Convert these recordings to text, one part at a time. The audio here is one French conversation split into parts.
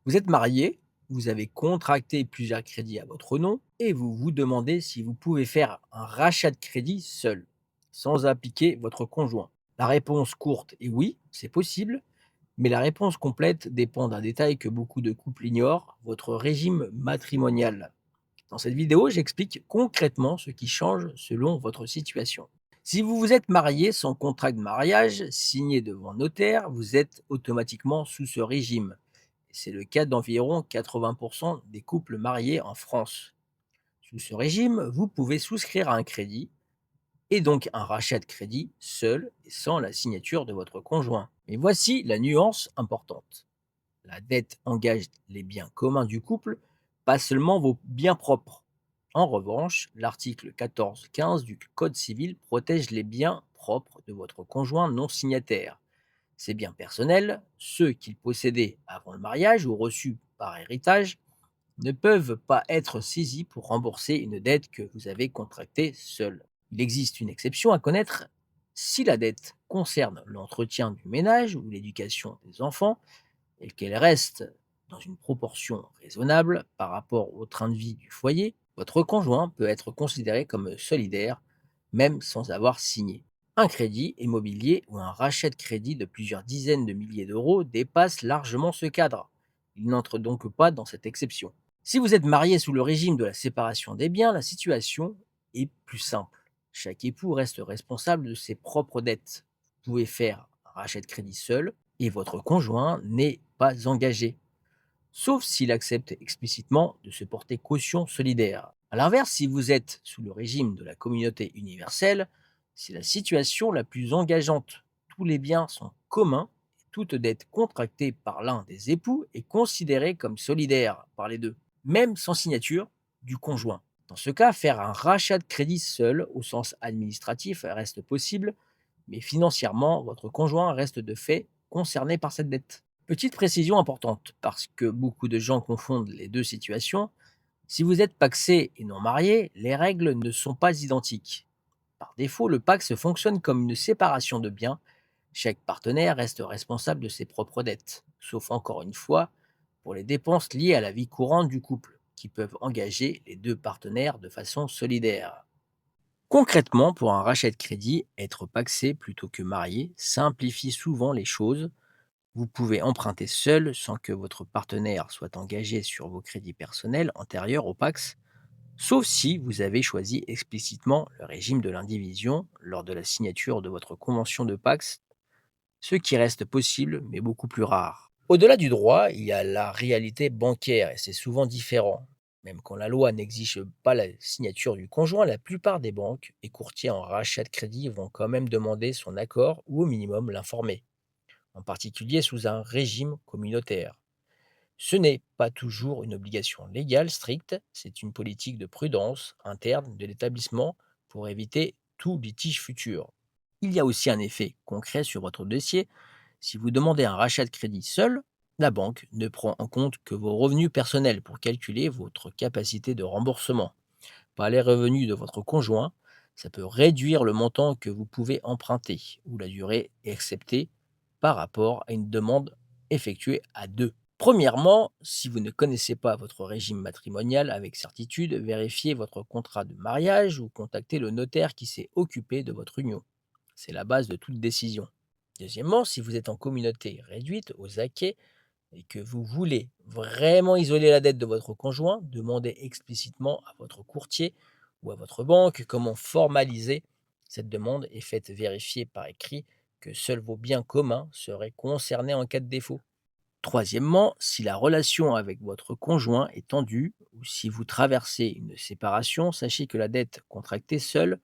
Vous êtes marié, vous avez contracté plusieurs crédits à votre nom et vous vous demandez si vous pouvez faire un rachat de crédit seul, sans impliquer votre conjoint. La réponse courte est oui, c'est possible, mais la réponse complète dépend d'un détail que beaucoup de couples ignorent, votre régime matrimonial. Dans cette vidéo, j'explique concrètement ce qui change selon votre situation. Si vous vous êtes marié sans contrat de mariage signé devant notaire, vous êtes automatiquement sous ce régime. C'est le cas d'environ 80% des couples mariés en France. Sous ce régime, vous pouvez souscrire à un crédit et donc un rachat de crédit seul et sans la signature de votre conjoint. Mais voici la nuance importante. La dette engage les biens communs du couple, pas seulement vos biens propres. En revanche, l'article 14-15 du Code civil protège les biens propres de votre conjoint non signataire. Ces biens personnels, ceux qu'il possédait avant le mariage ou reçus par héritage, ne peuvent pas être saisis pour rembourser une dette que vous avez contractée seul. Il existe une exception à connaître si la dette concerne l'entretien du ménage ou l'éducation des enfants et qu'elle reste dans une proportion raisonnable par rapport au train de vie du foyer, votre conjoint peut être considéré comme solidaire, même sans avoir signé. Un crédit immobilier ou un rachat de crédit de plusieurs dizaines de milliers d'euros dépasse largement ce cadre. Il n'entre donc pas dans cette exception. Si vous êtes marié sous le régime de la séparation des biens, la situation est plus simple. Chaque époux reste responsable de ses propres dettes. Vous pouvez faire un rachat de crédit seul et votre conjoint n'est pas engagé, sauf s'il accepte explicitement de se porter caution solidaire. A l'inverse, si vous êtes sous le régime de la communauté universelle, c'est la situation la plus engageante. Tous les biens sont communs et toute dette contractée par l'un des époux est considérée comme solidaire par les deux, même sans signature du conjoint. Dans ce cas, faire un rachat de crédit seul, au sens administratif, reste possible, mais financièrement, votre conjoint reste de fait concerné par cette dette. Petite précision importante, parce que beaucoup de gens confondent les deux situations. Si vous êtes pacsé et non marié, les règles ne sont pas identiques. Par défaut, le Pacs fonctionne comme une séparation de biens. Chaque partenaire reste responsable de ses propres dettes, sauf encore une fois pour les dépenses liées à la vie courante du couple, qui peuvent engager les deux partenaires de façon solidaire. Concrètement, pour un rachat de crédit, être pacsé plutôt que marié simplifie souvent les choses. Vous pouvez emprunter seul sans que votre partenaire soit engagé sur vos crédits personnels antérieurs au Pacs, sauf si vous avez choisi explicitement le régime de l'indivision lors de la signature de votre convention de Pacs, ce qui reste possible mais beaucoup plus rare. Au-delà du droit, il y a la réalité bancaire et c'est souvent différent. Même quand la loi n'exige pas la signature du conjoint, la plupart des banques et courtiers en rachat de crédit vont quand même demander son accord ou au minimum l'informer, en particulier sous un régime communautaire. Ce n'est pas toujours une obligation légale stricte, c'est une politique de prudence interne de l'établissement pour éviter tout litige futur. Il y a aussi un effet concret sur votre dossier. Si vous demandez un rachat de crédit seul, la banque ne prend en compte que vos revenus personnels pour calculer votre capacité de remboursement, pas les revenus de votre conjoint. Ça peut réduire le montant que vous pouvez emprunter ou la durée acceptée par rapport à une demande effectuée à deux. Premièrement, si vous ne connaissez pas votre régime matrimonial avec certitude, vérifiez votre contrat de mariage ou contactez le notaire qui s'est occupé de votre union. C'est la base de toute décision. Deuxièmement, si vous êtes en communauté réduite aux acquets et que vous voulez vraiment isoler la dette de votre conjoint, demandez explicitement à votre courtier ou à votre banque comment formaliser cette demande et faites vérifier par écrit que seuls vos biens communs seraient concernés en cas de défaut. Troisièmement, si la relation avec votre conjoint est tendue ou si vous traversez une séparation, sachez que la dette contractée seule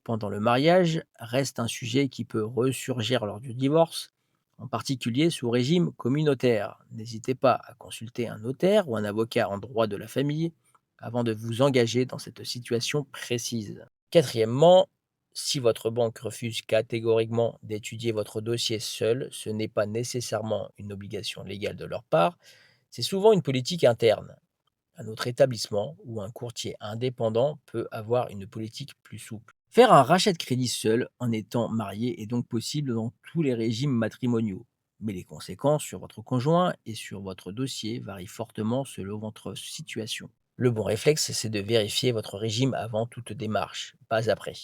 pendant le mariage reste un sujet qui peut ressurgir lors du divorce, en particulier sous régime communautaire. N'hésitez pas à consulter un notaire ou un avocat en droit de la famille avant de vous engager dans cette situation précise. Quatrièmement, si votre banque refuse catégoriquement d'étudier votre dossier seul, ce n'est pas nécessairement une obligation légale de leur part, c'est souvent une politique interne. Un autre établissement ou un courtier indépendant peut avoir une politique plus souple. Faire un rachat de crédit seul en étant marié est donc possible dans tous les régimes matrimoniaux. Mais les conséquences sur votre conjoint et sur votre dossier varient fortement selon votre situation. Le bon réflexe, c'est de vérifier votre régime avant toute démarche, pas après.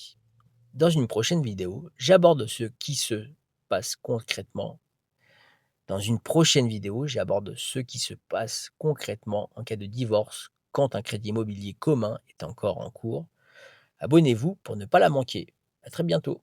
Dans une prochaine vidéo, j'aborde ce qui se passe concrètement. Dans une prochaine vidéo, j'aborde ce qui se passe concrètement en cas de divorce quand un crédit immobilier commun est encore en cours. Abonnez-vous pour ne pas la manquer. À très bientôt.